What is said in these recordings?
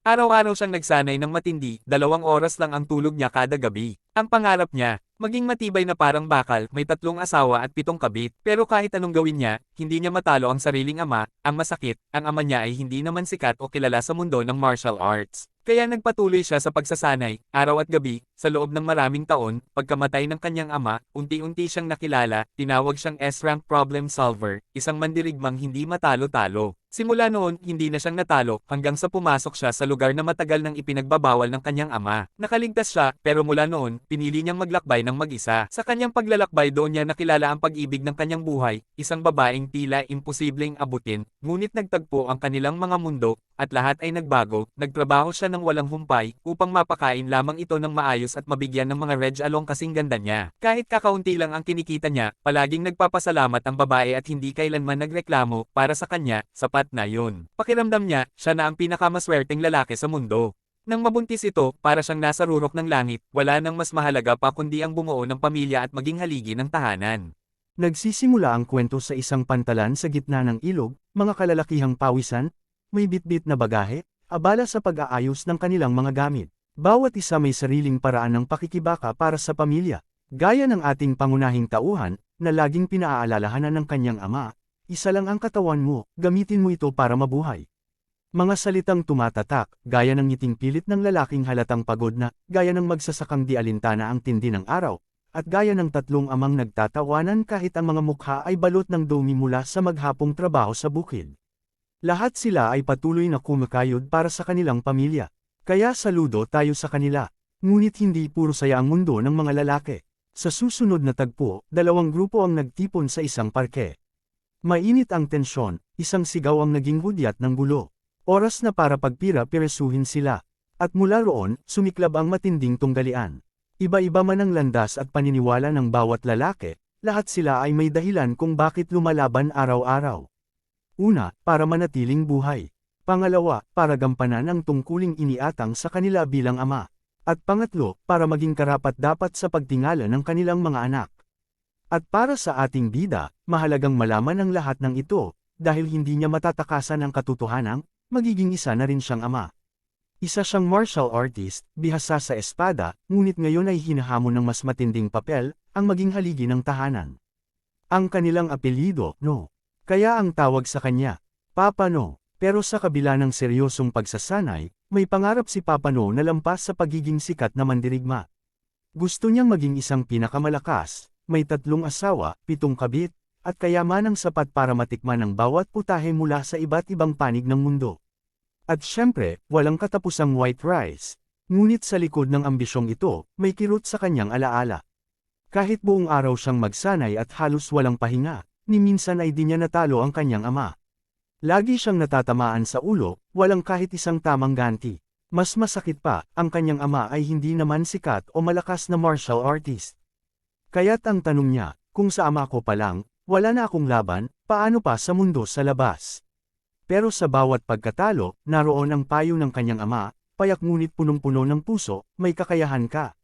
Araw-araw siyang nagsanay ng matindi, 2 oras lang ang tulog niya kada gabi. Ang pangarap niya, maging matibay na parang bakal, may 3 asawa at 7 kabit. Pero kahit anong gawin niya, hindi niya matalo ang sariling ama. Ang masakit, ang ama niya ay hindi naman sikat o kilala sa mundo ng martial arts. Kaya nagpatuloy siya sa pagsasanay, araw at gabi, sa loob ng maraming taon. Pagkamatay ng kanyang ama, unti-unti siyang nakilala, tinawag siyang S-rank problem solver, isang mandirigmang hindi matalo-talo. Simula noon, hindi na siyang natalo, hanggang sa pumasok siya sa lugar na matagal nang ipinagbabawal ng kanyang ama. Nakaligtas siya, pero mula noon, pinili niyang maglakbay ng mag-isa. Sa kanyang paglalakbay doon niya nakilala ang pag-ibig ng kanyang buhay, isang babaeng tila imposibleng abutin, ngunit nagtagpo ang kanilang mga mundo, at lahat ay nagbago. Nagtrabaho siya ng walang humpay, upang mapakain lamang ito ng maayos at mabigyan ng mga reg along kasing ganda niya. Kahit kakaunti lang ang kinikita niya, palaging nagpapasalamat ang babae at hindi kailanman nagreklamo. Para sa kanya, sapat na yun. Pakiramdam niya, siya na ang pinakamaswerteng lalaki sa mundo. Nang mabuntis ito, para siyang nasa rurok ng langit, wala nang mas mahalaga pa kundi ang bumuo ng pamilya at maging haligi ng tahanan. Nagsisimula ang kwento sa isang pantalan sa gitna ng ilog, mga kalalakihang pawisan, may bitbit na bagahe, abala sa pag-aayos ng kanilang mga gamit. Bawat isa may sariling paraan ng pakikibaka para sa pamilya. Gaya ng ating pangunahing tauhan, na laging pinaaalalahanan ng kanyang ama, isa lang ang katawan mo, gamitin mo ito para mabuhay. Mga salitang tumatatak, gaya ng ngiting pilit ng lalaking halatang pagod na, gaya ng magsasakang di alintana ang tindi ng araw, at gaya ng tatlong amang nagtatawanan kahit ang mga mukha ay balot ng dumi mula sa maghapong trabaho sa bukid. Lahat sila ay patuloy na kumakayod para sa kanilang pamilya. Kaya saludo tayo sa kanila. Ngunit hindi puro saya ang mundo ng mga lalaki. Sa susunod na tagpo, 2 grupo ang nagtipon sa isang parke. Mainit ang tensyon, isang sigaw ang naging hudyat ng gulo. Oras na para pagpira-piresuhin sila. At mula roon, sumiklab ang matinding tunggalian. Iba-iba man ang landas at paniniwala ng bawat lalaki, lahat sila ay may dahilan kung bakit lumalaban araw-araw. Una, para manatiling buhay. Pangalawa, para gampanan ang tungkuling iniatang sa kanila bilang ama. At pangatlo, para maging karapat-dapat sa pagtingala ng kanilang mga anak. At para sa ating bida, mahalagang malaman ang lahat ng ito, dahil hindi niya matatakasan ang katotohanan, magiging isa na rin siyang ama. Isa siyang martial artist, bihasa sa espada, ngunit ngayon ay hinahamon ng mas matinding papel, ang maging haligi ng tahanan. Ang kanilang apelyido, No. Kaya ang tawag sa kanya, Papa No. Pero sa kabila ng seryosong pagsasanay, may pangarap si Papa No na lampas sa pagiging sikat na mandirigma. Gusto niyang maging isang pinakamalakas, may 3 asawa, 7 kabit, at kayamanang sapat para matikman ang bawat putahe mula sa iba't ibang panig ng mundo. At syempre, walang katapusang white rice. Ngunit sa likod ng ambisyong ito, may kirot sa kanyang alaala. Kahit buong araw siyang magsanay at halos walang pahinga, ni minsan ay di niya natalo ang kanyang ama. Lagi siyang natatamaan sa ulo, walang kahit isang tamang ganti. Mas masakit pa, ang kanyang ama ay hindi naman sikat o malakas na martial artist. Kaya't ang tanong niya, kung sa ama ko pa lang, wala na akong laban, paano pa sa mundo sa labas? Pero sa bawat pagkatalo, naroon ang payo ng kanyang ama, payak ngunit punong-puno ng puso, may kakayahan ka.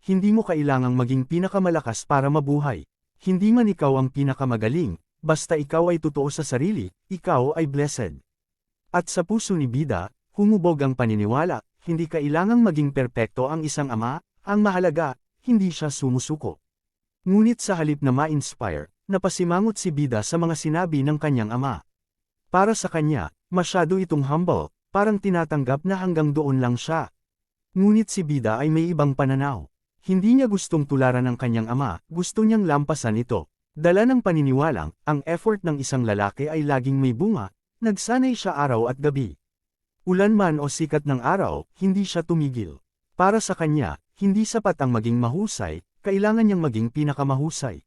Hindi mo kailangang maging pinakamalakas para mabuhay. Hindi man ikaw ang pinakamagaling, basta ikaw ay totoo sa sarili, ikaw ay blessed. At sa puso ni Bida, humubog ang paniniwala, hindi kailangang maging perpekto ang isang ama, ang mahalaga, hindi siya sumusuko. Ngunit sa halip na ma-inspire, napasimangot si Bida sa mga sinabi ng kanyang ama. Para sa kanya, masyado itong humble, parang tinatanggap na hanggang doon lang siya. Ngunit si Bida ay may ibang pananaw. Hindi niya gustong tularan ng kanyang ama, gusto niyang lampasan ito. Dala ng paniniwalang, ang effort ng isang lalaki ay laging may bunga, nagsanay siya araw at gabi. Ulan man o sikat ng araw, hindi siya tumigil. Para sa kanya, hindi sapat ang maging mahusay, kailangan niyang maging pinakamahusay.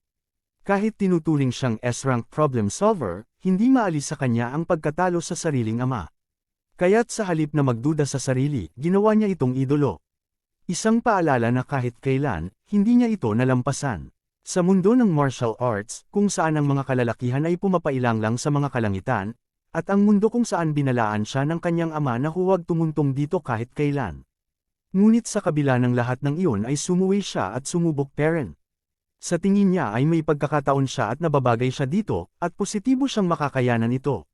Kahit tinuturing siyang S-rank problem solver, hindi maalis sa kanya ang pagkatalo sa sariling ama. Kaya't sa halip na magduda sa sarili, ginawa niya itong idolo. Isang paalala na kahit kailan, hindi niya ito nalampasan. Sa mundo ng martial arts, kung saan ang mga kalalakihan ay pumapailang lang sa mga kalangitan, at ang mundo kung saan binalaan siya ng kanyang ama na huwag tumuntong dito kahit kailan. Ngunit sa kabila ng lahat ng iyon ay sumuwi siya at sumubok parent. Sa tingin niya ay may pagkakataon siya at nababagay siya dito, at positibo siyang makakayanan ito.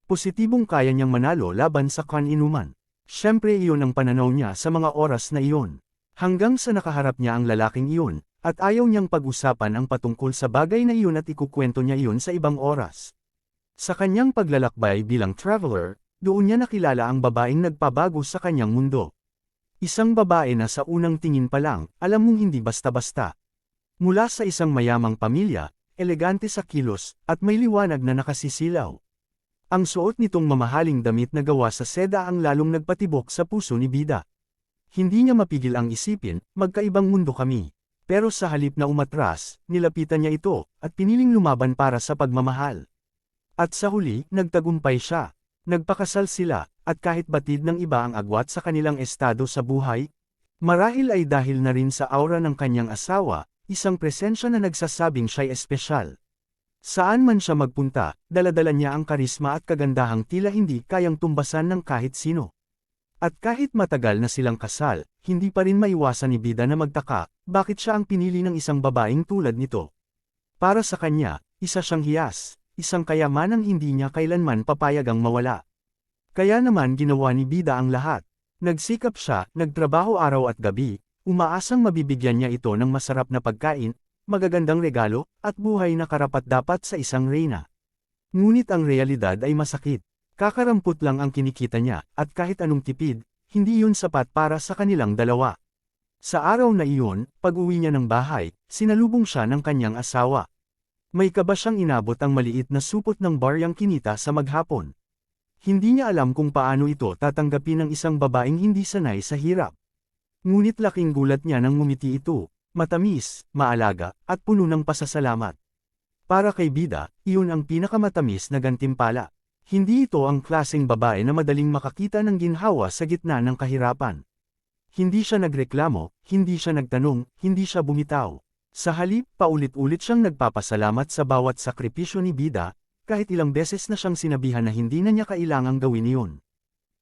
Positibong kaya niyang manalo laban sa kaninuman. Siyempre iyon ang pananaw niya sa mga oras na iyon. Hanggang sa nakaharap niya ang lalaking iyon, at ayaw niyang pag-usapan ang patungkol sa bagay na iyon at ikukwento niya iyon sa ibang oras. Sa kanyang paglalakbay bilang traveler, doon niya nakilala ang babaeng nagpabago sa kanyang mundo. Isang babae na sa unang tingin pa lang, alam mong hindi basta-basta. Mula sa isang mayamang pamilya, elegante sa kilos, at may liwanag na nakasisilaw. Ang suot nitong mamahaling damit na gawa sa seda ang lalong nagpatibok sa puso ni Bida. Hindi niya mapigil ang isipin, magkaibang mundo kami. Pero sa halip na umatras, nilapitan niya ito, at piniling lumaban para sa pagmamahal. At sa huli, nagtagumpay siya. Nagpakasal sila, at kahit batid ng iba ang agwat sa kanilang estado sa buhay, marahil ay dahil na rin sa aura ng kanyang asawa, isang presensya na nagsasabing siya'y espesyal. Saan man siya magpunta, daladala niya ang karisma at kagandahang tila hindi kayang tumbasan ng kahit sino. At kahit matagal na silang kasal, hindi pa rin maiwasan ni Bida na magtaka, bakit siya ang pinili ng isang babaeng tulad nito. Para sa kanya, isa siyang hiyas, isang kayamanang hindi niya kailanman papayagang mawala. Kaya naman ginawa ni Bida ang lahat. Nagsikap siya, nagtrabaho araw at gabi, umaasang mabibigyan niya ito ng masarap na pagkain, magagandang regalo, at buhay na karapat-dapat sa isang reyna. Ngunit ang realidad ay masakit. Kakarampot lang ang kinikita niya, at kahit anong tipid, hindi yun sapat para sa kanilang dalawa. Sa araw na iyon, pag-uwi niya ng bahay, sinalubong siya ng kanyang asawa. May kaba siyang inabot ang maliit na supot ng baryang kinita sa maghapon. Hindi niya alam kung paano ito tatanggapin ng isang babaeng hindi sanay sa hirap. Ngunit laking gulat niya nang ngumiti ito. Matamis, maalaga, at puno ng pasasalamat. Para kay Bida, iyon ang pinakamatamis na gantimpala. Hindi ito ang klaseng babae na madaling makakita ng ginhawa sa gitna ng kahirapan. Hindi siya nagreklamo, hindi siya nagtanong, hindi siya bumitaw. Sa halip, paulit-ulit siyang nagpapasalamat sa bawat sakripisyo ni Bida, kahit ilang beses na siyang sinabihan na hindi na niya kailangang gawin iyon.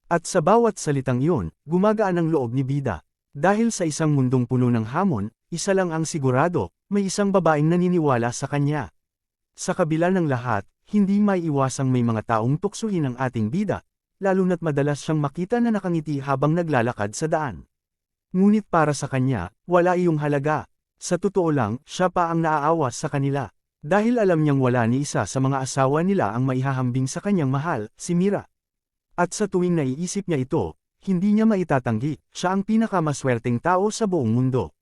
At sa bawat salitang iyon, gumagaan ang loob ni Bida. Dahil sa isang mundong puno ng hamon, isa lang ang sigurado, may isang babaeng naniniwala sa kanya. Sa kabila ng lahat, hindi maiiwasang may mga taong tuksuhin ang ating Bida, lalo na't madalas siyang makita na nakangiti habang naglalakad sa daan. Ngunit para sa kanya, wala iyong halaga. Sa totoo lang, siya pa ang naaawas sa kanila. Dahil alam niyang wala ni isa sa mga asawa nila ang maihahambing sa kanyang mahal, si Mira. At sa tuwing naiisip niya ito, hindi niya maitatanggi, siya ang pinakamaswerteng tao sa buong mundo.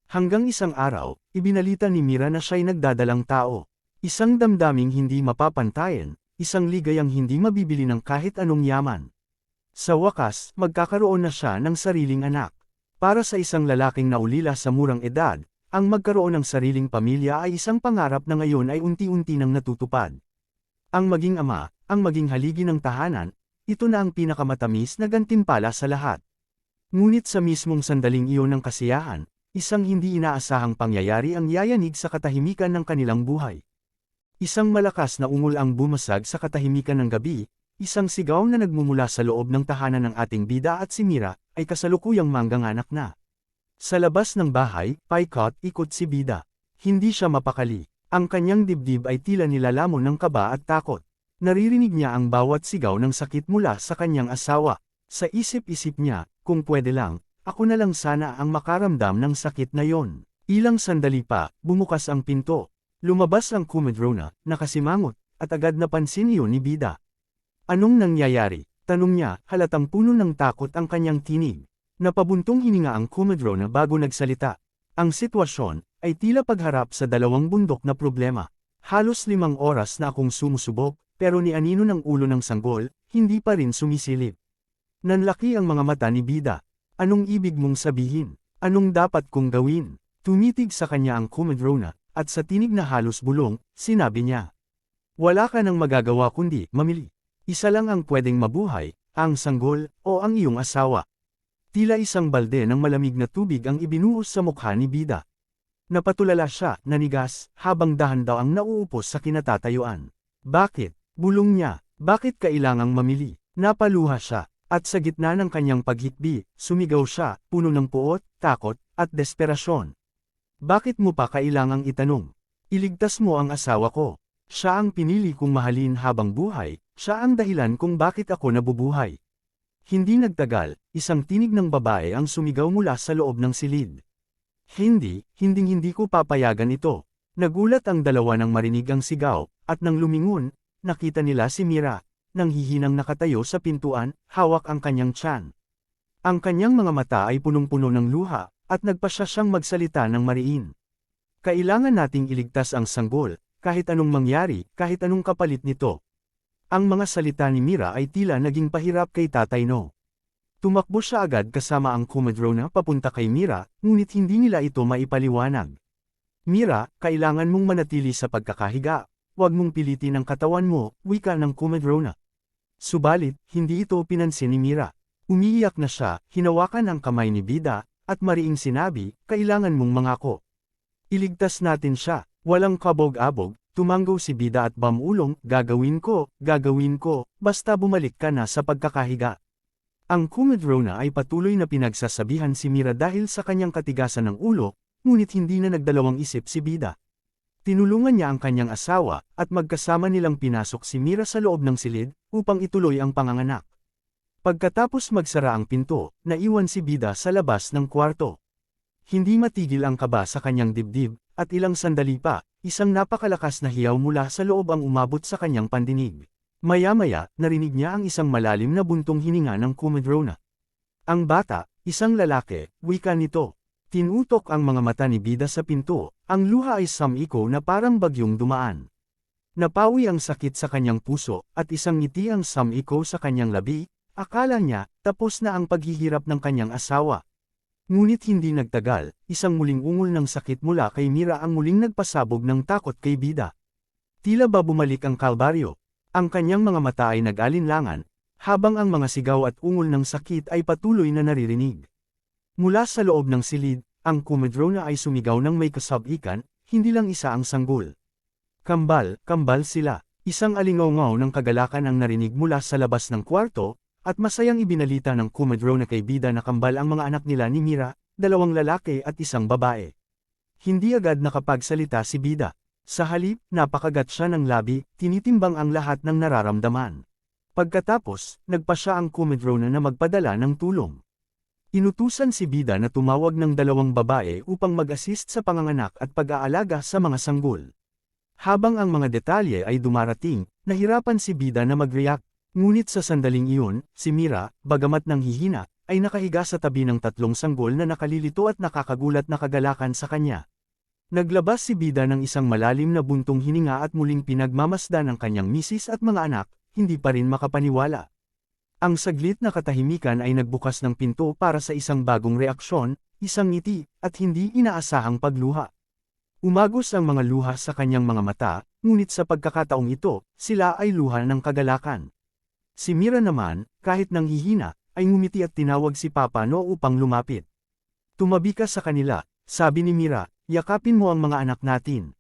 Hanggang isang araw, ibinalita ni Mira na siya'y nagdadalang tao. Isang damdaming hindi mapapantayan, isang ligayang hindi mabibili ng kahit anong yaman. Sa wakas, magkakaroon na siya ng sariling anak. Para sa isang lalaking naulila sa murang edad, ang magkaroon ng sariling pamilya ay isang pangarap na ngayon ay unti-unti nang natutupad. Ang maging ama, ang maging haligi ng tahanan, ito na ang pinakamatamis na gantimpala sa lahat. Ngunit sa mismong sandaling iyon ng kasiyahan, isang hindi inaasahang pangyayari ang yayanig sa katahimikan ng kanilang buhay. Isang malakas na ungol ang bumasag sa katahimikan ng gabi, isang sigaw na nagmumula sa loob ng tahanan ng ating Bida at si Mira, ay kasalukuyang mangganganak na. Sa labas ng bahay, paikot-ikot si Bida. Hindi siya mapakali. Ang kanyang dibdib ay tila nilalamon ng kaba at takot. Naririnig niya ang bawat sigaw ng sakit mula sa kanyang asawa. Sa isip-isip niya, kung pwede lang, ako na lang sana ang makaramdam ng sakit na yon. Ilang sandali pa, bumukas ang pinto. Lumabas ang kumedrona, nakasimangot, at agad napansin iyon ni Bida. Anong nangyayari? Tanong niya, halatang puno ng takot ang kanyang tinig. Napabuntong hininga ang kumedrona bago nagsalita. Ang sitwasyon ay tila pagharap sa dalawang bundok na problema. Halos 5 oras na akong sumusubok, pero ni anino ng ulo ng sanggol, hindi pa rin sumisilip. Nanlaki ang mga mata ni Bida. Anong ibig mong sabihin? Anong dapat kong gawin? Tumitig sa kanya ang kumedrona, at sa tinig na halos bulong, sinabi niya. Wala ka nang magagawa kundi mamili. Isa lang ang pwedeng mabuhay, ang sanggol, o ang iyong asawa. Tila isang balde ng malamig na tubig ang ibinuhos sa mukha ni Bida. Napatulala siya, nanigas, habang dahan daw ang nauupos sa kinatatayuan. Bakit? Bulong niya, bakit kailangang mamili? Napaluha siya, at sa gitna ng kanyang paghikbi, sumigaw siya, puno ng puot, takot, at desperasyon. Bakit mo pa kailangang itanong? Iligtas mo ang asawa ko. Siya ang pinili kong mahalin habang buhay, siya ang dahilan kung bakit ako nabubuhay. Hindi nagtagal, isang tinig ng babae ang sumigaw mula sa loob ng silid. Hindi ko papayagan ito. Nagulat ang dalawa nang marinig ang sigaw, at nang lumingon, nakita nila si Mira, nang hihinang nakatayo sa pintuan, hawak ang kanyang tiyan. Ang kanyang mga mata ay punong-puno ng luha, at nagpasya siyang magsalita ng mariin. Kailangan nating iligtas ang sanggol, kahit anong mangyari, kahit anong kapalit nito. Ang mga salita ni Mira ay tila naging pahirap kay Tatay No. Tumakbo siya agad kasama ang Kumadrona papunta kay Mira, ngunit hindi nila ito maipaliwanag. Mira, kailangan mong manatili sa pagkakahiga. Huwag mong pilitin ang katawan mo, wika ng Kumadrona. Subalit, hindi ito pinansin ni Mira. Umiiyak na siya, hinawakan ang kamay ni Bida, at mariing sinabi, kailangan mong mangako. Iligtas natin siya, walang kabog-abog, tumanggo si Bida at bamulong, gagawin ko, basta bumalik ka na sa pagkakahiga. Ang Kumadrona ay patuloy na pinagsasabihan si Mira dahil sa kanyang katigasan ng ulo, ngunit hindi na nagdalawang isip si Bida. Tinulungan niya ang kanyang asawa, at magkasama nilang pinasok si Mira sa loob ng silid, upang ituloy ang panganganak. Pagkatapos magsara ang pinto, naiwan si Bida sa labas ng kwarto. Hindi matigil ang kaba sa kanyang dibdib, at ilang sandali pa, isang napakalakas na hiyaw mula sa loob ang umabot sa kanyang pandinig. Maya-maya, narinig niya ang isang malalim na buntong hininga ng Kumadrona. Ang bata, isang lalaki, wika nito. Tinutok ang mga mata ni Bida sa pinto, ang luha ay samiko na parang bagyong dumaan. Napawi ang sakit sa kanyang puso, at isang ngiti ang samiko sa kanyang labi, akala niya, tapos na ang paghihirap ng kanyang asawa. Ngunit hindi nagtagal, isang muling ungol ng sakit mula kay Mira ang muling nagpasabog ng takot kay Bida. Tila ba bumalik ang kalbaryo? Ang kanyang mga mata ay nag-alinlangan, habang ang mga sigaw at ungol ng sakit ay patuloy na naririnig. Mula sa loob ng silid, ang Kumadrona ay sumigaw ng may kasabikan, hindi lang isa ang sanggol. Kambal sila. Isang alingaw-ngaw ng kagalakan ang narinig mula sa labas ng kwarto, at masayang ibinalita ng Kumadrona kay Bida na kambal ang mga anak nila ni Mira, 2 lalaki at 1 babae. Hindi agad nakapagsalita si Bida. Sa halip, napakagat siya ng labi, tinitimbang ang lahat ng nararamdaman. Pagkatapos, nagpa siya ang Kumadrona na magpadala ng tulong. Inutusan si Bida na tumawag ng 2 babae upang mag-assist sa panganganak at pag-aalaga sa mga sanggol. Habang ang mga detalye ay dumarating, nahirapan si Bida na mag-react, ngunit sa sandaling iyon, si Mira, bagamat nanghihina, ay nakahiga sa tabi ng 3 sanggol na nakalilito at nakakagulat na kagalakan sa kanya. Naglabas si Bida ng isang malalim na buntong hininga at muling pinagmamasdan ng kanyang misis at mga anak, hindi pa rin makapaniwala. Ang saglit na katahimikan ay nagbukas ng pinto para sa isang bagong reaksyon, isang ngiti, at hindi inaasahang pagluha. Umagos ang mga luha sa kanyang mga mata, ngunit sa pagkakataong ito, sila ay luha ng kagalakan. Si Mira naman, kahit nanghihina, ay ngumiti at tinawag si Papa No upang lumapit. Tumabi ka sa kanila, sabi ni Mira, yakapin mo ang mga anak natin.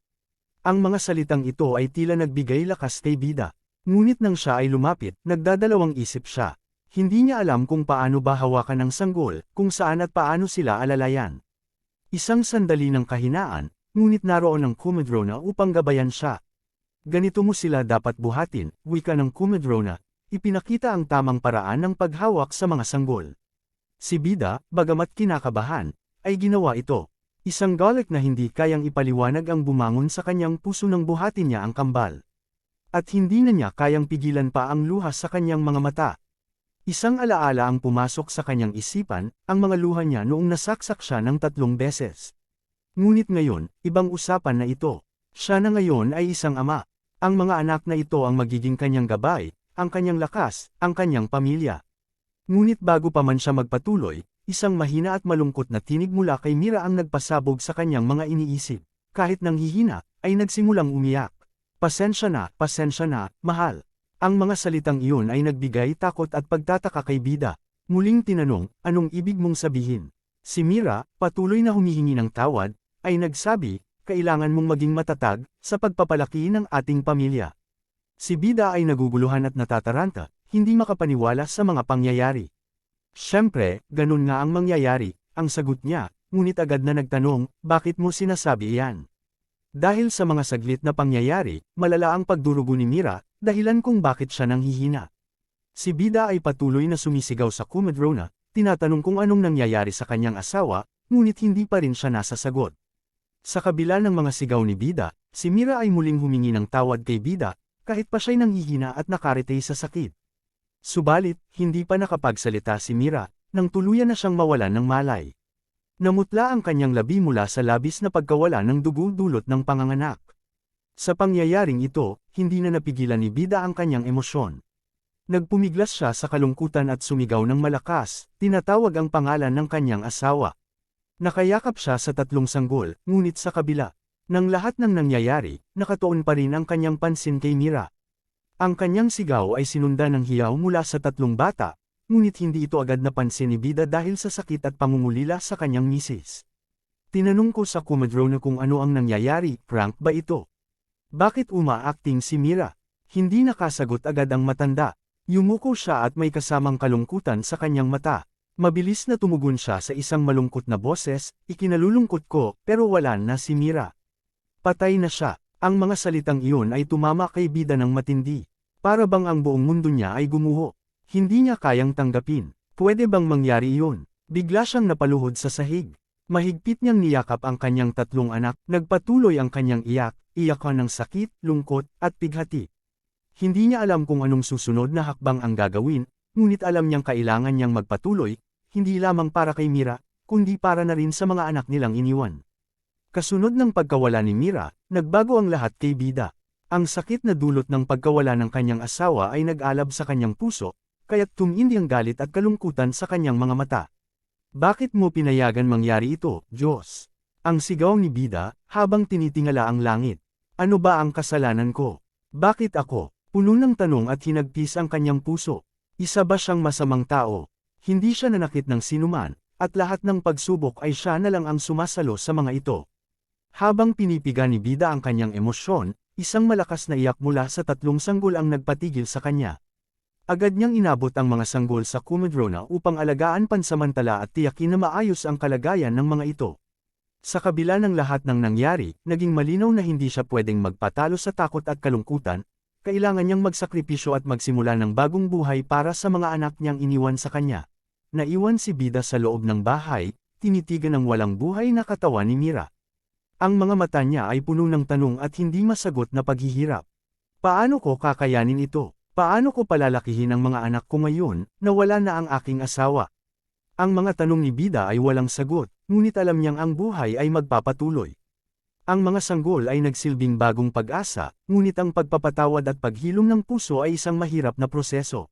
Ang mga salitang ito ay tila nagbigay lakas kay Bida. Ngunit nang siya ay lumapit, nagdadalawang isip siya. Hindi niya alam kung paano ba hawakan ng sanggol, kung saan at paano sila alalayan. Isang sandali ng kahinaan, ngunit naroon ang Kumadrona upang gabayan siya. Ganito mo sila dapat buhatin, wika ng Kumadrona, ipinakita ang tamang paraan ng paghawak sa mga sanggol. Si Bida, bagamat kinakabahan, ay ginawa ito. Isang galit na hindi kayang ipaliwanag ang bumangon sa kanyang puso nang buhatin niya ang kambal. At hindi na niya kayang pigilan pa ang luha sa kanyang mga mata. Isang alaala ang pumasok sa kanyang isipan, ang mga luha niya noong nasaksak siya ng 3 beses. Ngunit ngayon, ibang usapan na ito. Siya na ngayon ay isang ama. Ang mga anak na ito ang magiging kanyang gabay, ang kanyang lakas, ang kanyang pamilya. Ngunit bago pa man siya magpatuloy, isang mahina at malungkot na tinig mula kay Mira ang nagpasabog sa kanyang mga iniisip. Kahit nanghihina, ay nagsimulang umiyak. Pasensya na, mahal. Ang mga salitang iyon ay nagbigay takot at pagtataka kay Bida. Muling tinanong, anong ibig mong sabihin? Si Mira, patuloy na humihingi ng tawad, ay nagsabi, kailangan mong maging matatag, sa pagpapalaki ng ating pamilya. Si Bida ay naguguluhan at natataranta, hindi makapaniwala sa mga pangyayari. Siyempre, ganun nga ang mangyayari, ang sagot niya, ngunit agad na nagtanong, bakit mo sinasabi iyan? Dahil sa mga saglit na pangyayari, malala ang pagdurugo ni Mira, dahilan kung bakit siya nanghihina. Si Bida ay patuloy na sumisigaw sa Kumadrona, tinatanong kung anong nangyayari sa kanyang asawa, ngunit hindi pa rin siya nasasagot. Sa kabila ng mga sigaw ni Bida, si Mira ay muling humingi ng tawad kay Bida, kahit pa siya'y nanghihina at nakaretay sa sakit. Subalit, hindi pa nakapagsalita si Mira, nang tuluyan na siyang mawalan ng malay. Namutla ang kanyang labi mula sa labis na pagkawala ng dugo dulot ng panganganak. Sa pangyayaring ito, hindi na napigilan ni Bida ang kanyang emosyon. Nagpumiglas siya sa kalungkutan at sumigaw ng malakas, tinatawag ang pangalan ng kanyang asawa. Nakayakap siya sa 3 sanggol, ngunit sa kabila ng lahat ng nangyayari, nakatuon pa rin ang kanyang pansin kay Mira. Ang kanyang sigaw ay sinundan ng hiyaw mula sa 3 bata, ngunit hindi ito agad napansin ni Bida dahil sa sakit at pangungulila sa kanyang misis. Tinanong ko sa Kumadrona kung ano ang nangyayari, prank ba ito? Bakit uma-acting si Mira? Hindi nakasagot agad ang matanda. Yumuko siya at may kasamang kalungkutan sa kanyang mata. Mabilis na tumugon siya sa isang malungkot na boses, ikinalulungkot ko, pero wala na si Mira. Patay na siya. Ang mga salitang iyon ay tumama kay Bida ng matindi. Para bang ang buong mundo niya ay gumuho. Hindi niya kayang tanggapin. Pwede bang mangyari iyon? Bigla siyang napaluhod sa sahig. Mahigpit niyang niyakap ang kanyang 3 anak, nagpatuloy ang kanyang iyakan ng sakit, lungkot, at pighati. Hindi niya alam kung anong susunod na hakbang ang gagawin, ngunit alam niyang kailangan niyang magpatuloy, hindi lamang para kay Mira, kundi para na rin sa mga anak nilang iniwan. Kasunod ng pagkawala ni Mira, nagbago ang lahat kay Bida. Ang sakit na dulot ng pagkawala ng kanyang asawa ay nag-alab sa kanyang puso, kaya't tumindi ang galit at kalungkutan sa kanyang mga mata. Bakit mo pinayagan mangyari ito, Diyos? Ang sigaw ni Bida, habang tinitingala ang langit. Ano ba ang kasalanan ko? Bakit ako? Puno ng tanong at hinagpis ang kanyang puso. Isa ba siyang masamang tao? Hindi siya nanakit ng sinuman, at lahat ng pagsubok ay siya na lang ang sumasalo sa mga ito. Habang pinipiga ni Bida ang kanyang emosyon, isang malakas na iyak mula sa 3 sanggol ang nagpatigil sa kanya. Agad niyang inabot ang mga sanggol sa Kumadrona upang alagaan pansamantala at tiyakin na maayos ang kalagayan ng mga ito. Sa kabila ng lahat ng nangyari, naging malinaw na hindi siya pwedeng magpatalo sa takot at kalungkutan. Kailangan niyang magsakripisyo at magsimula ng bagong buhay para sa mga anak niyang iniwan sa kanya. Naiwan si Bida sa loob ng bahay, tinitigan ng walang buhay na katawan ni Mira. Ang mga mata niya ay puno ng tanong at hindi masagot na paghihirap. Paano ko kakayanin ito? Paano ko palalakihin ang mga anak ko ngayon, na wala na ang aking asawa? Ang mga tanong ni Bida ay walang sagot, ngunit alam niyang ang buhay ay magpapatuloy. Ang mga sanggol ay nagsilbing bagong pag-asa, ngunit ang pagpapatawad at paghilom ng puso ay isang mahirap na proseso.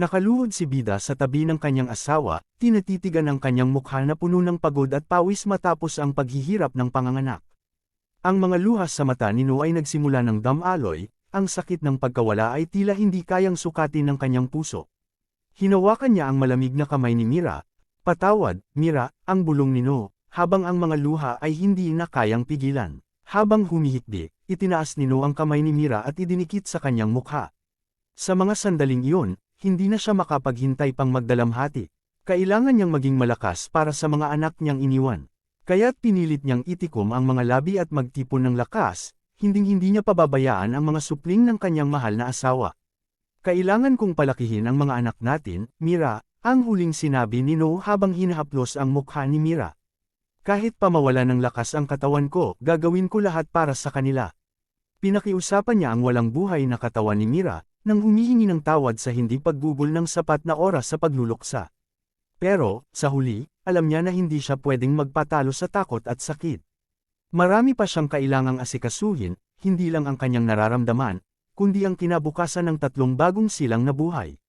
Nakaluhod si Bida sa tabi ng kanyang asawa, tinatitigan ang kanyang mukha na puno ng pagod at pawis matapos ang paghihirap ng panganganak. Ang mga luhas sa mata ni No ay nagsimula ng damaloy, ang sakit ng pagkawala ay tila hindi kayang sukatin ng kanyang puso. Hinawakan niya ang malamig na kamay ni Mira. Patawad, Mira, ang bulong ni No. Habang ang mga luha ay hindi na kayang pigilan. Habang humihikbi, itinaas ni No ang kamay ni Mira at idinikit sa kanyang mukha. Sa mga sandaling iyon, hindi na siya makapaghintay pang magdalamhati. Kailangan niyang maging malakas para sa mga anak niyang iniwan. Kaya't pinilit niyang itikom ang mga labi at magtipon ng lakas, hinding-hindi niya pababayaan ang mga supling ng kanyang mahal na asawa. Kailangan kong palakihin ang mga anak natin, Mira, ang huling sinabi ni No habang hinahaplos ang mukha ni Mira. Kahit pa mawala ng lakas ang katawan ko, gagawin ko lahat para sa kanila. Pinakiusapan niya ang walang buhay na katawan ni Mira, nang humihingi ng tawad sa hindi paggugol ng sapat na oras sa pagluluksa. Pero, sa huli, alam niya na hindi siya pwedeng magpatalo sa takot at sakit. Marami pa siyang kailangang asikasuhin, hindi lang ang kanyang nararamdaman, kundi ang kinabukasan ng 3 bagong silang na buhay.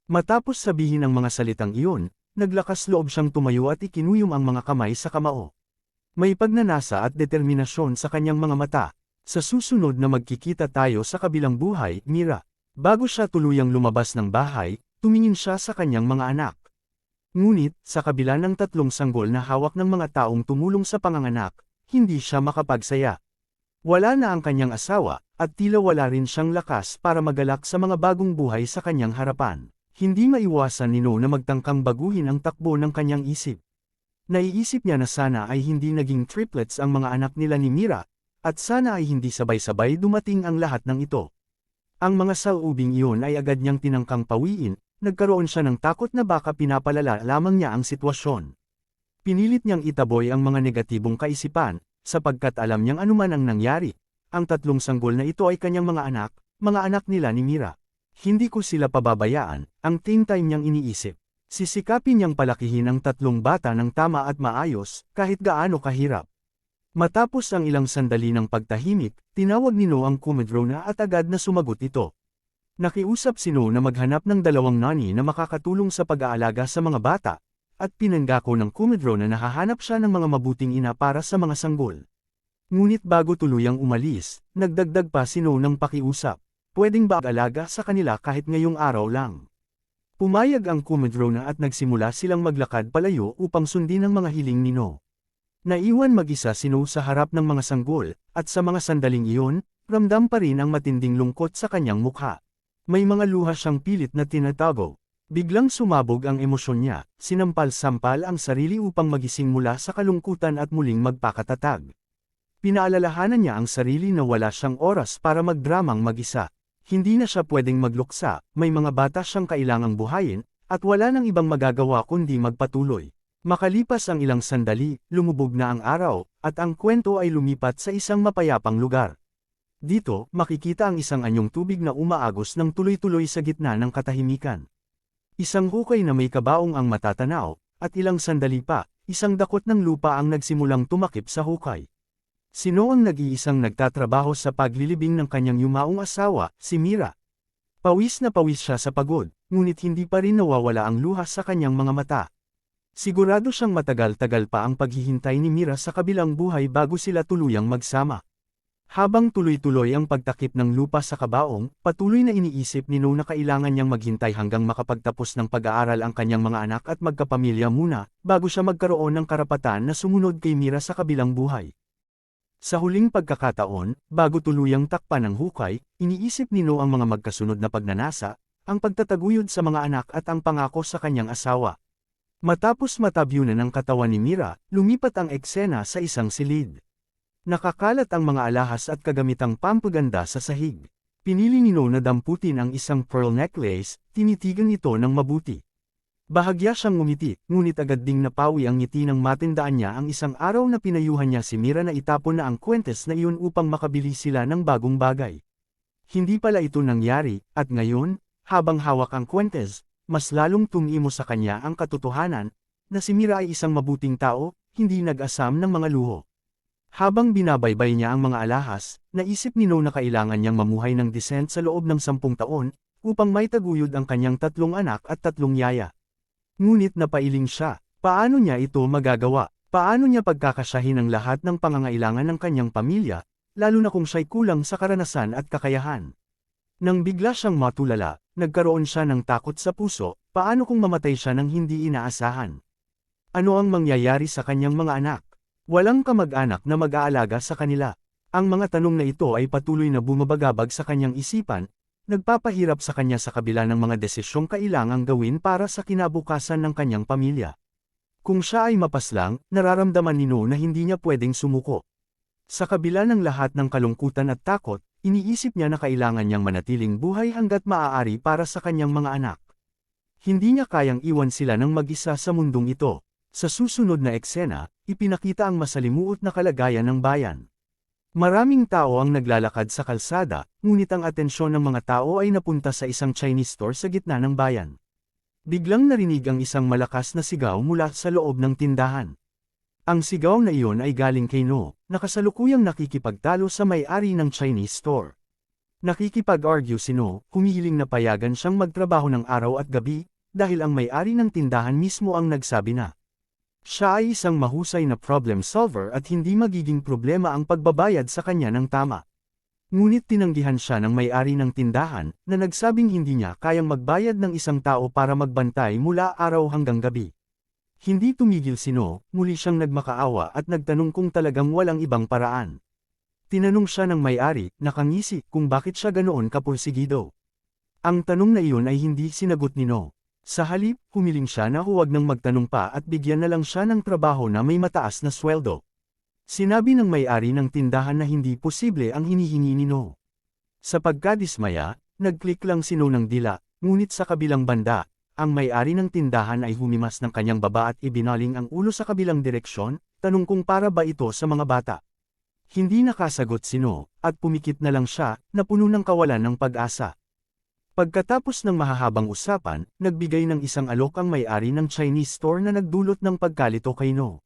Matapos sabihin ang mga salitang iyon, naglakas loob siyang tumayo at ikinuyom ang mga kamay sa kamao. May pagnanasa at determinasyon sa kanyang mga mata. Sa susunod na magkikita tayo sa kabilang buhay, Mira. Bago siya tuluyang lumabas ng bahay, tumingin siya sa kanyang mga anak. Ngunit, sa kabila ng 3 sanggol na hawak ng mga taong tumulong sa panganganak, hindi siya makapagsaya. Wala na ang kanyang asawa, at tila wala rin siyang lakas para magalak sa mga bagong buhay sa kanyang harapan. Hindi maiwasan ni No na magtangkang baguhin ang takbo ng kanyang isip. Naiisip niya na sana ay hindi naging triplets ang mga anak nila ni Mira, at sana ay hindi sabay-sabay dumating ang lahat ng ito. Ang mga salubing iyon ay agad niyang tinangkang pawiin, nagkaroon siya ng takot na baka pinapalala lamang niya ang sitwasyon. Pinilit niyang itaboy ang mga negatibong kaisipan, sapagkat alam niyang anuman ang nangyari. Ang tatlong sanggol na ito ay kanyang mga anak nila ni Mira. Hindi ko sila pababayaan, ang same time niyang iniisip. Sisikapin niyang palakihin ang tatlong bata ng tama at maayos, kahit gaano kahirap. Matapos ang ilang sandali ng pagtahimik, tinawag ni No ang kumedrona at agad na sumagot ito. Nakiusap si No na maghanap ng dalawang nani na makakatulong sa pag-aalaga sa mga bata, at pinanggako ng kumedrona na hahanap siya ng mga mabuting ina para sa mga sanggol. Ngunit bago tuluyang umalis, nagdagdag pa si No ng pakiusap. Pwedeng ba mag-alaga sa kanila kahit ngayong araw lang? Pumayag ang kumedrona at nagsimula silang maglakad palayo upang sundin ang mga hiling ni No. Naiwan mag-isa si No sa harap ng mga sanggol, at sa mga sandaling iyon, ramdam pa rin ang matinding lungkot sa kanyang mukha. May mga luha siyang pilit na tinatago. Biglang sumabog ang emosyon niya, sinampal-sampal ang sarili upang magising mula sa kalungkutan at muling magpakatatag. Pinaalalahanan niya ang sarili na wala siyang oras para magdramang mag-isa. Hindi na siya pwedeng magluksa, may mga bata siyang kailangang buhayin, at wala nang ibang magagawa kundi magpatuloy. Makalipas ang ilang sandali, lumubog na ang araw, at ang kwento ay lumipat sa isang mapayapang lugar. Dito, makikita ang isang anyong tubig na umaagos ng tuloy-tuloy sa gitna ng katahimikan. Isang hukay na may kabaong ang matatanaw, at ilang sandali pa, isang dakot ng lupa ang nagsimulang tumakip sa hukay. Sino ang nag-iisang nagtatrabaho sa paglilibing ng kanyang yumaong asawa, si Mira? Pawis na pawis siya sa pagod, ngunit hindi pa rin nawawala ang luha sa kanyang mga mata. Sigurado siyang matagal-tagal pa ang paghihintay ni Mira sa kabilang buhay bago sila tuluyang magsama. Habang tuloy-tuloy ang pagtakip ng lupa sa kabaong, patuloy na iniisip ni No na kailangan niyang maghintay hanggang makapagtapos ng pag-aaral ang kanyang mga anak at magkapamilya muna, bago siya magkaroon ng karapatan na sumunod kay Mira sa kabilang buhay. Sa huling pagkakataon, bago tuluyang takpan ng hukay, iniisip ni No ang mga magkasunod na pagnanasa, ang pagtataguyod sa mga anak at ang pangako sa kanyang asawa. Matapos matabyunan ang katawan ni Mira, lumipat ang eksena sa isang silid. Nakakalat ang mga alahas at kagamitang pampaganda sa sahig. Pinili ni No na damputin ang isang pearl necklace, tinitigan ito ng mabuti. Bahagya siyang ngumiti, ngunit agad ding napawi ang ngiti nang matindaan niya ang isang araw na pinayuhan niya si Mira na itapon na ang kwentes na iyon upang makabili sila ng bagong bagay. Hindi pala ito nangyari, at ngayon, habang hawak ang kwentes, mas lalong tumimo sa kanya ang katotohanan, na si Mira ay isang mabuting tao, hindi nag-asam ng mga luho. Habang binabaybay niya ang mga alahas, naisip ni No na kailangan niyang mamuhay ng descent sa loob ng 10 taon, upang maitaguyod ang kanyang 3 anak at 3 yaya. Ngunit napailing siya, paano niya ito magagawa? Paano niya pagkakasyahin ang lahat ng pangangailangan ng kanyang pamilya, lalo na kung siya'y kulang sa karanasan at kakayahan? Nang bigla siyang matulala, nagkaroon siya ng takot sa puso, paano kung mamatay siya ng hindi inaasahan? Ano ang mangyayari sa kanyang mga anak? Walang kamag-anak na mag-aalaga sa kanila. Ang mga tanong na ito ay patuloy na bumabagabag sa kanyang isipan, nagpapahirap sa kanya sa kabila ng mga desisyong kailangang gawin para sa kinabukasan ng kanyang pamilya. Kung siya ay mapaslang, nararamdaman ni No na hindi niya pwedeng sumuko. Sa kabila ng lahat ng kalungkutan at takot, iniisip niya na kailangan niyang manatiling buhay hanggat maaari para sa kanyang mga anak. Hindi niya kayang iwan sila ng mag-isa sa mundong ito. Sa susunod na eksena, ipinakita ang masalimuot na kalagayan ng bayan. Maraming tao ang naglalakad sa kalsada, ngunit ang atensyon ng mga tao ay napunta sa isang Chinese store sa gitna ng bayan. Biglang narinig ang isang malakas na sigaw mula sa loob ng tindahan. Ang sigaw na iyon ay galing kay No, na kasalukuyang nakikipagtalo sa may-ari ng Chinese store. Nakikipag-argue si No, humihiling na payagan siyang magtrabaho ng araw at gabi, dahil ang may-ari ng tindahan mismo ang nagsabi na siya ay isang mahusay na problem solver at hindi magiging problema ang pagbabayad sa kanya ng tama. Ngunit tinanggihan siya ng may-ari ng tindahan, na nagsabing hindi niya kayang magbayad ng isang tao para magbantay mula araw hanggang gabi. Hindi tumigil si No, muli siyang nagmakaawa at nagtanong kung talagang walang ibang paraan. Tinanong siya ng may-ari, nakangisi, kung bakit siya ganoon kapursigido. Ang tanong na iyon ay hindi sinagot ni No. Sa halip, humiling siya na huwag nang magtanong pa at bigyan na lang siya ng trabaho na may mataas na sweldo. Sinabi ng may-ari ng tindahan na hindi posible ang hinihingi ni No. Sa pagkadismaya, Nag-click lang si No ng dila, ngunit sa kabilang banda, ang may-ari ng tindahan ay humimas ng kanyang baba at ibinaling ang ulo sa kabilang direksyon, tanong kung para ba ito sa mga bata. Hindi nakasagot si No, at pumikit na lang siya, na puno ng kawalan ng pag-asa. Pagkatapos ng mahahabang usapan, nagbigay ng isang alok ang may-ari ng Chinese store na nagdulot ng pagkalito kay No.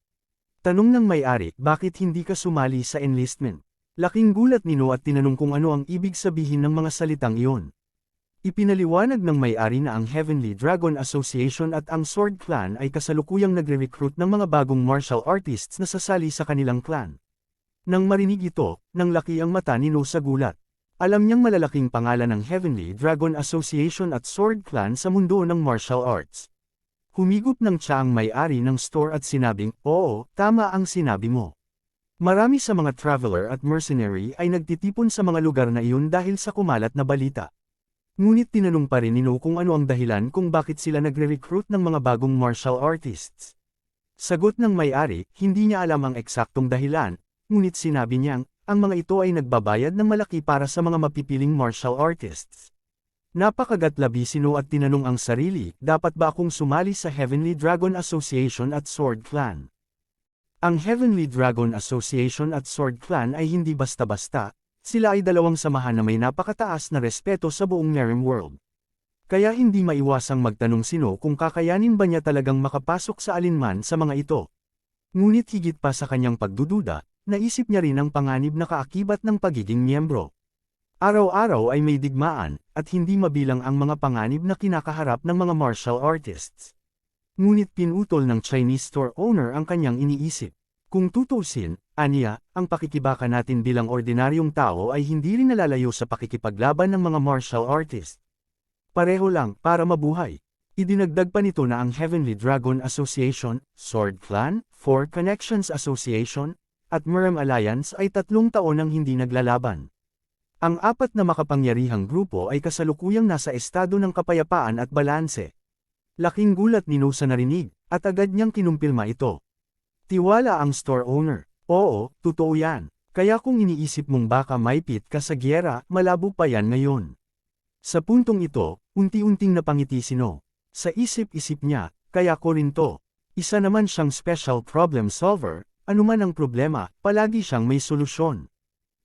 Tanong ng may-ari, bakit hindi ka sumali sa enlistment? Laking gulat ni No at tinanong kung ano ang ibig sabihin ng mga salitang iyon. Ipinaliwanag ng may-ari na ang Heavenly Dragon Association at ang Sword Clan ay kasalukuyang nagre-recruit ng mga bagong martial artists na sasali sa kanilang clan. Nang marinig ito, nanglaki ang mata ni No sa gulat. Alam niyang malalaking pangalan ng Heavenly Dragon Association at Sword Clan sa mundo ng martial arts. Humigop ng tiya ang may-ari ng store at sinabing, oo, tama ang sinabi mo. Marami sa mga traveler at mercenary ay nagtitipon sa mga lugar na iyon dahil sa kumalat na balita. Ngunit tinanong pa rin ni No kung ano ang dahilan kung bakit sila nagre-recruit ng mga bagong martial artists. Sagot ng may-ari, hindi niya alam ang eksaktong dahilan, ngunit sinabi niyang, ang mga ito ay nagbabayad ng malaki para sa mga mapipiling martial artists. Napakagatlabi si No at tinanong ang sarili, dapat ba akong sumali sa Heavenly Dragon Association at Sword Clan? Ang Heavenly Dragon Association at Sword Clan ay hindi basta-basta, sila ay dalawang samahan na may napakataas na respeto sa buong Nehrim World. Kaya hindi maiwasang magtanong si No kung kakayanin ba niya talagang makapasok sa alinman sa mga ito. Ngunit higit pa sa kanyang pagdududa, naisip niya rin ang panganib na kaakibat ng pagiging miyembro. Araw-araw ay may digmaan, at hindi mabilang ang mga panganib na kinakaharap ng mga martial artists. Ngunit pinutol ng Chinese store owner ang kanyang iniisip. Kung tutusin, aniya, ang pakikibaka natin bilang ordinaryong tao ay hindi rin nalalayo sa pakikipaglaban ng mga martial artists. Pareho lang, para mabuhay. Idinagdag pa nito na ang Heavenly Dragon Association, Sword Clan, Four Connections Association, at Nehrim Alliance ay 3 taon nang hindi naglalaban. Ang 4 na makapangyarihang grupo ay kasalukuyang nasa estado ng kapayapaan at balanse. Laking gulat ni No sa narinig, at agad niyang kinumpilma ito. Tiwala ang store owner. Oo, totoo yan. Kaya kung iniisip mong baka maipit ka sa giyera, malabo pa yan ngayon. Sa puntong ito, unti-unting napangiti si No. Sa isip-isip niya, kaya ko rin to. Isa naman siyang special problem solver. Anuman ang problema, palagi siyang may solusyon.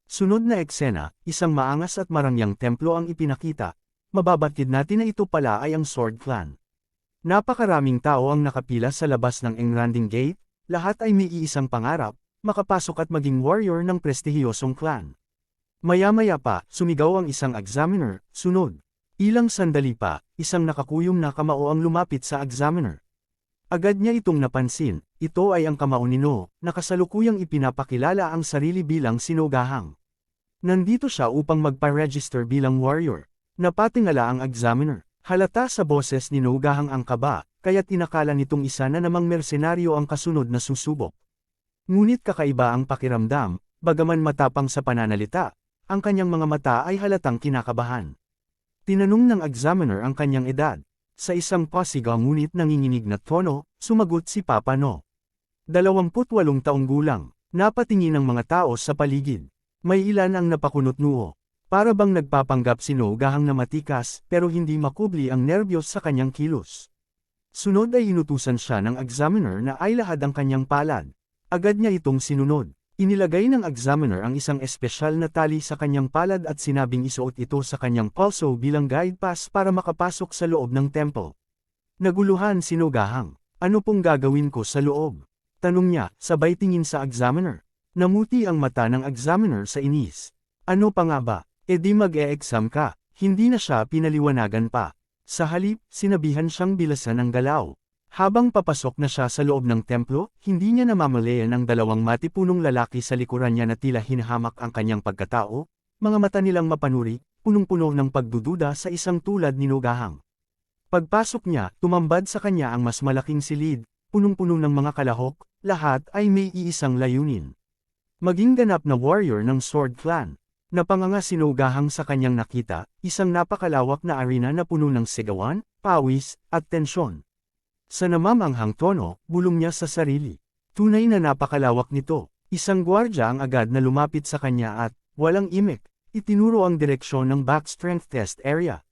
Sunod na eksena, isang maangas at marangyang templo ang ipinakita. Mababatid natin na ito pala ay ang Sword Clan. Napakaraming tao ang nakapila sa labas ng Engranding Gate, lahat ay may iisang pangarap, makapasok at maging warrior ng prestihiyosong clan. Maya-maya pa, sumigaw ang isang examiner, sunod. Ilang sandali pa, isang nakakuyom na kamao ang lumapit sa examiner. Agad niya itong napansin, ito ay ang kamao ni No, na kasalukuyang ipinapakilala ang sarili bilang sinugahang. Nandito siya upang magpa-register bilang warrior. Napatingala ang examiner. Halata sa boses ni No gahang ang kaba, kaya tinakala nitong isa na namang mersenaryo ang kasunod na susubok. Ngunit kakaiba ang pakiramdam, bagaman matapang sa pananalita, ang kanyang mga mata ay halatang kinakabahan. Tinanong ng examiner ang kanyang edad. Sa isang pasigaw ngunit nanginginig na tono, sumagot si Papa No. 28 taong gulang, napatingin ang mga tao sa paligid. May ilan ang napakunot noo. Para bang nagpapanggap si No gahang na matikas, pero hindi makubli ang nerbiyos sa kanyang kilos. Sunod ay inutusan siya ng examiner na ay lahad ang kanyang palad. Agad niya itong sinunod. Inilagay ng examiner ang isang espesyal na tali sa kanyang palad at sinabing isuot ito sa kanyang pulso bilang guide pass para makapasok sa loob ng temple. Naguluhan si No gahang. Ano pong gagawin ko sa loob? Tanong niya, sabay tingin sa examiner. Namuti ang mata ng examiner sa inis. Ano pa nga ba? E di mag-e-exam ka. Hindi na siya pinaliwanagan pa. Sa halip, sinabihan siyang bilasan ang galaw. Habang papasok na siya sa loob ng templo, hindi niya namamalayan ang 2 matipunong lalaki sa likuran niya na tila hinahamak ang kanyang pagkatao, mga mata nilang mapanuri, punong-puno ng pagdududa sa isang tulad ni No gahang. Pagpasok niya, tumambad sa kanya ang mas malaking silid, punong-puno ng mga kalahok, lahat ay may iisang layunin. Maging ganap na warrior ng Sword Clan. Napanganga si No gahang sa kanyang nakita, isang napakalawak na arena na puno ng sigawan, pawis, at tensyon. Sa namamanghang tono, bulong niya sa sarili. Tunay na napakalawak nito. Isang gwardya ang agad na lumapit sa kanya at, walang imik, Itinuro ang direksyon ng back strength test area.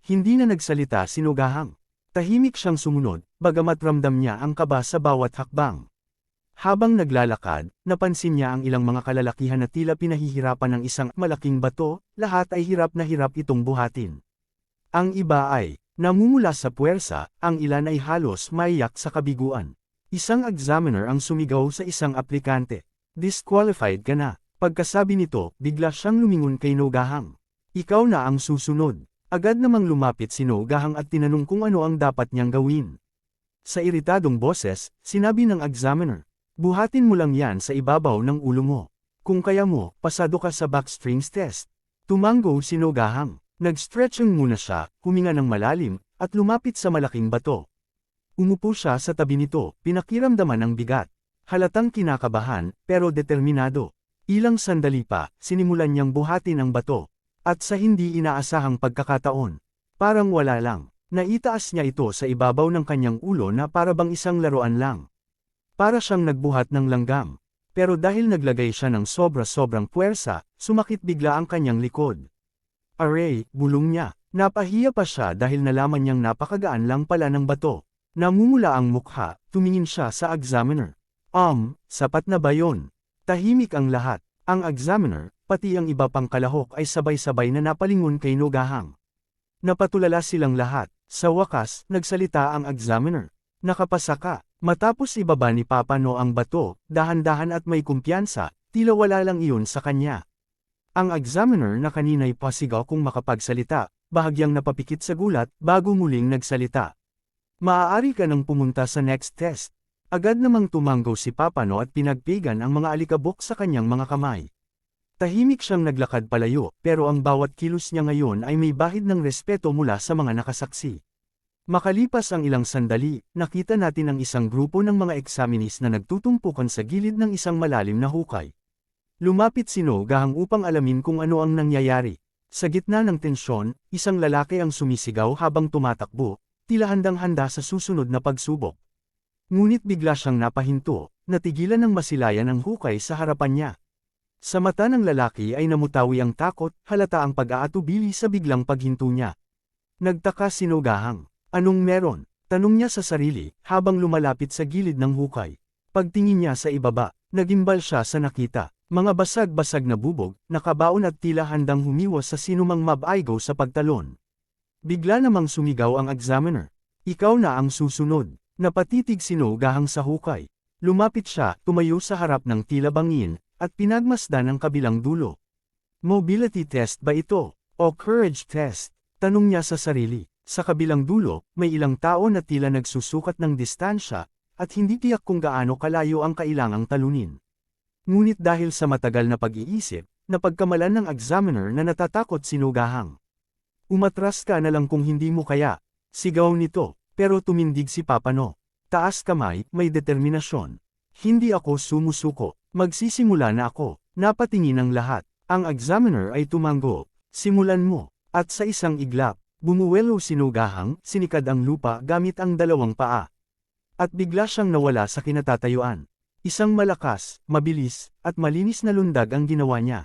Hindi na nagsalita si Nogahang. Tahimik siyang sumunod, bagamat ramdam niya ang kaba sa bawat hakbang. Habang naglalakad, napansin niya ang ilang mga kalalakihan na tila pinahihirapan ng isang malaking bato, lahat ay hirap na hirap itong buhatin. Ang iba ay namumula sa puwersa, ang ilan ay halos maiyak sa kabiguan. Isang examiner ang sumigaw sa isang aplikante. Disqualified ka na. Pagkasabi nito, bigla siyang lumingon kay Nogahang. Ikaw na ang susunod. Agad namang lumapit si Nogahang at tinanong kung ano ang dapat niyang gawin. Sa iritadong boses, sinabi ng examiner, buhatin mo lang yan sa ibabaw ng ulo mo. Kung kaya mo, pasado ka sa back strings test. Tumango si Nogahang. Nag-stretching muna siya, huminga ng malalim, at lumapit sa malaking bato. Umupo siya sa tabi nito, pinakiramdaman ang bigat. Halatang kinakabahan, pero determinado. Ilang sandali pa, sinimulan niyang buhatin ang bato. At sa hindi inaasahang pagkakataon, parang wala lang, naitaas niya ito sa ibabaw ng kanyang ulo na para bang isang laruan lang. Para siyang nagbuhat ng langgam. Pero dahil naglagay siya ng sobra-sobrang puwersa, sumakit bigla ang kanyang likod. Aray, bulong niya. Napahiya pa siya dahil nalaman niyang napakagaan lang pala ng bato. Namumula ang mukha, tumingin siya sa examiner. Sapat na ba yon? Tahimik ang lahat. Ang examiner, pati ang iba pang kalahok ay sabay-sabay na napalingon kay Nogahang. Napatulala silang lahat. Sa wakas, nagsalita ang examiner. Nakapasa ka. Matapos ibaba ni Papa No ang bato, dahan-dahan at may kumpiyansa, tila wala lang iyon sa kanya. Ang examiner na kanina'y pasigaw kung makapagsalita, bahagyang napapikit sa gulat, bago muling nagsalita. Maaari ka nang pumunta sa next test. Agad namang tumanggaw si Papa No at pinagpigan ang mga alikabok sa kanyang mga kamay. Tahimik siyang naglakad palayo, pero ang bawat kilos niya ngayon ay may bahid ng respeto mula sa mga nakasaksi. Makalipas ang ilang sandali, nakita natin ang isang grupo ng mga examinees na nagtutumpukan sa gilid ng isang malalim na hukay. Lumapit si Nogahang upang alamin kung ano ang nangyayari. Sa gitna ng tensyon, isang lalaki ang sumisigaw habang tumatakbo, tila handang-handa sa susunod na pagsubok. Ngunit bigla siyang napahinto, natigilan ng masilayan ang hukay sa harapan niya. Sa mata ng lalaki ay namutawi ang takot, halata ang pag-aatubili sa biglang paghinto niya. Nagtaka si Nogahang. Anong meron? Tanong niya sa sarili, habang lumalapit sa gilid ng hukay. Pagtingin niya sa ibaba, nagimbal siya sa nakita. Mga basag-basag na bubog, nakabaon at tila handang humiwas sa sinumang mabaigo sa pagtalon. Bigla namang sumigaw ang examiner. Ikaw na ang susunod. Napatitig si Nogahang sa hukay. Lumapit siya, tumayo sa harap ng tila bangin, at pinagmasdan ang kabilang dulo. Mobility test ba ito? O courage test? Tanong niya sa sarili. Sa kabilang dulo, may ilang tao na tila nagsusukat ng distansya, at hindi tiyak kung gaano kalayo ang kailangang talunin. Ngunit dahil sa matagal na pag-iisip, napagkamalan ng examiner na natatakot si Nogahang. Umatras ka na lang kung hindi mo kaya. Sigaw nito. Pero tumindig si Papa No. Taas kamay, may determinasyon. Hindi ako sumusuko. Magsisimula na ako. Napatingin ang lahat. Ang examiner ay tumango. Simulan mo. At sa isang iglap, bumuwelo si Nogahang, sinikad ang lupa gamit ang dalawang paa. At bigla siyang nawala sa kinatatayuan. Isang malakas, mabilis, at malinis na lundag ang ginawa niya.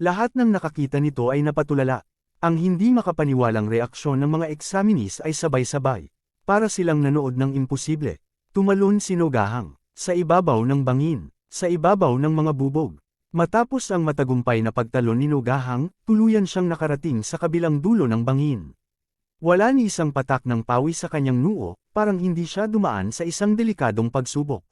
Lahat ng nakakita nito ay napatulala. Ang hindi makapaniwalang reaksyon ng mga examinees ay sabay-sabay. Para silang nanood ng imposible. Tumalon si Nogahang. Sa ibabaw ng bangin. Sa ibabaw ng mga bubog. Matapos ang matagumpay na pagtalon ni Nogahang, tuluyan siyang nakarating sa kabilang dulo ng bangin. Wala ni isang patak ng pawis sa kanyang noo, parang hindi siya dumaan sa isang delikadong pagsubok.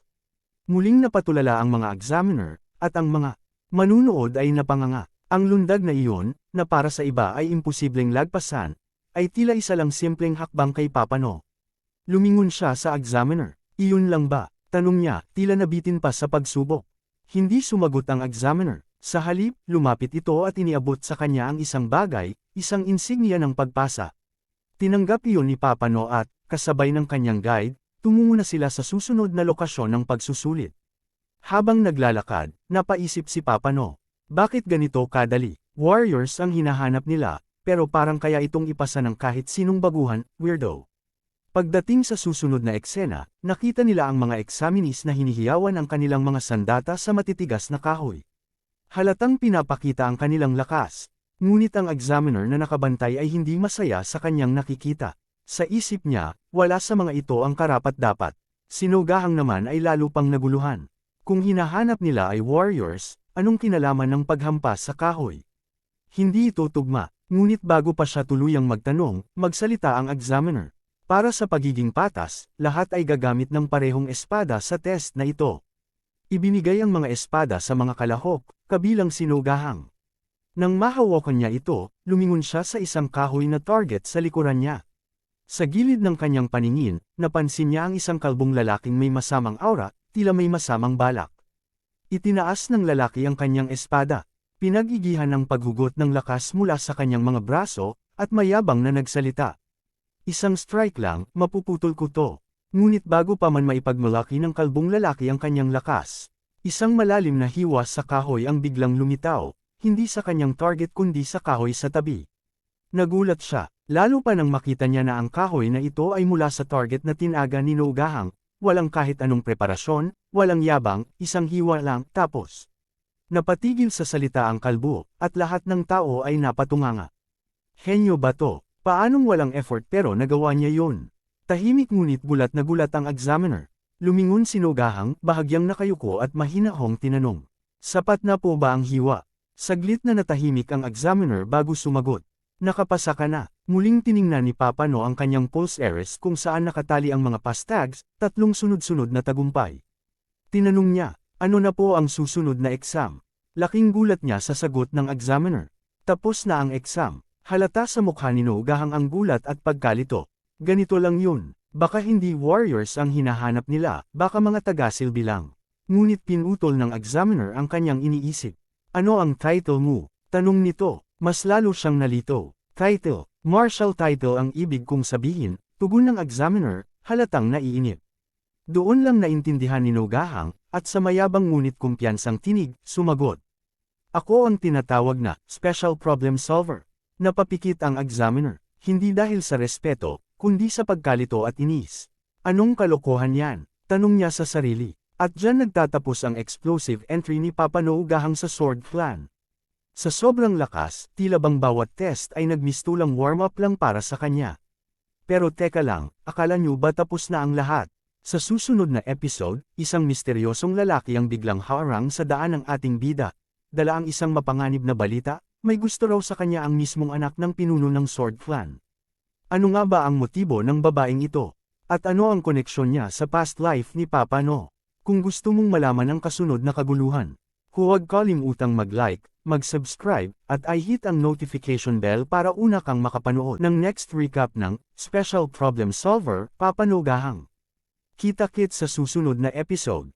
Muling napatulala ang mga examiner, at ang mga manunood ay napanganga. Ang lundag na iyon, na para sa iba ay imposibleng lagpasan, ay tila isa lang simpleng hakbang kay Papa No. Lumingon siya sa examiner. Iyon lang ba? Tanong niya, tila nabitin pa sa pagsubok. Hindi sumagot ang examiner. Sa halip, lumapit ito at iniabot sa kanya ang isang bagay, isang insignia ng pagpasa. Tinanggap iyon ni Papa No at, kasabay ng kanyang guide, tumungo na sila sa susunod na lokasyon ng pagsusulit. Habang naglalakad, napaisip si Papa No. Bakit ganito kadali? Warriors ang hinahanap nila, pero parang kaya itong ipasa ng kahit sinong baguhan, weirdo. Pagdating sa susunod na eksena, nakita nila ang mga examinees na hinihiyawan ang kanilang mga sandata sa matitigas na kahoy. Halatang pinapakita ang kanilang lakas. Ngunit ang examiner na nakabantay ay hindi masaya sa kanyang nakikita. Sa isip niya, wala sa mga ito ang karapat-dapat. Sinugahang naman ay lalo pang naguluhan. Kung hinahanap nila ay warriors, anong kinalaman ng paghampas sa kahoy? Hindi ito tugma, ngunit bago pa siya tuluyang magtanong, magsalita ang examiner. Para sa pagiging patas, lahat ay gagamit ng parehong espada sa test na ito. Ibinigay ang mga espada sa mga kalahok, kabilang sinugahang. Nang mahawakan niya ito, lumingon siya sa isang kahoy na target sa likuran niya. Sa gilid ng kanyang paningin, napansin niya ang isang kalbong lalaking may masamang aura, tila may masamang balak. Itinaas ng lalaki ang kanyang espada. Pinag-igihan ng paghugot ng lakas mula sa kanyang mga braso, at mayabang na nagsalita. Isang strike lang, mapuputol ko to. Ngunit bago pa man maipagmalaki ng kalbong lalaki ang kanyang lakas, isang malalim na hiwas sa kahoy ang biglang lumitaw, hindi sa kanyang target kundi sa kahoy sa tabi. Nagulat siya, lalo pa nang makita niya na ang kahoy na ito ay mula sa target na tinaga ni Nogahang, walang kahit anong preparasyon, walang yabang, isang hiwa lang, tapos. Napatigil sa salita ang kalbo, at lahat ng tao ay napatunganga. Henyo ba to? Paanong walang effort pero nagawa niya yun? Tahimik ngunit gulat na gulat ang examiner. Lumingon si Nogahang, bahagyang nakayuko at mahinahong tinanong. Sapat na po ba ang hiwa? Saglit na natahimik ang examiner bago sumagot. Nakapasa ka na. Muling tiningnan ni Papano ang kanyang pulse eres kung saan nakatali ang mga pass tags, 3 sunod-sunod na tagumpay. Tinanong niya, ano na po ang susunod na exam? Laking gulat niya sa sagot ng examiner. Tapos na ang exam. Halata sa mukha ni Nogahang ang gulat at pagkalito. Ganito lang yun. Baka hindi warriors ang hinahanap nila, baka mga taga-silbi lang. Ngunit pinutol ng examiner ang kanyang iniisip. Ano ang title mo? Tanong nito. Mas lalo siyang nalito. Title. Martial title ang ibig kong sabihin, tugon ng examiner, halatang naiinip. Doon lang naintindihan ni Nogahang, at sa mayabang ngunit kumpiyansang tinig, sumagot. Ako ang tinatawag na, special problem solver. Napapikit ang examiner, hindi dahil sa respeto, kundi sa pagkalito at inis. Anong kalokohan yan? Tanong niya sa sarili. At dyan nagtatapos ang explosive entry ni Papa Nogahang sa Sword Clan. Sa sobrang lakas, tila bang bawat test ay nagmistulang warm-up lang para sa kanya. Pero teka lang, akala niyo ba tapos na ang lahat? Sa susunod na episode, isang misteryosong lalaki ang biglang harang sa daan ng ating bida. Dala ang isang mapanganib na balita, may gusto raw sa kanya ang mismong anak ng pinuno ng Sword Clan. Ano nga ba ang motibo ng babaeng ito? At ano ang koneksyon niya sa past life ni Papa No? Kung gusto mong malaman ang kasunod na kaguluhan, huwag kalimutang mag-like, mag-subscribe, at i-hit ang notification bell para una kang makapanood ng next recap ng Special Problem Solver, Papa Nogahang. Kita-kits sa susunod na episode.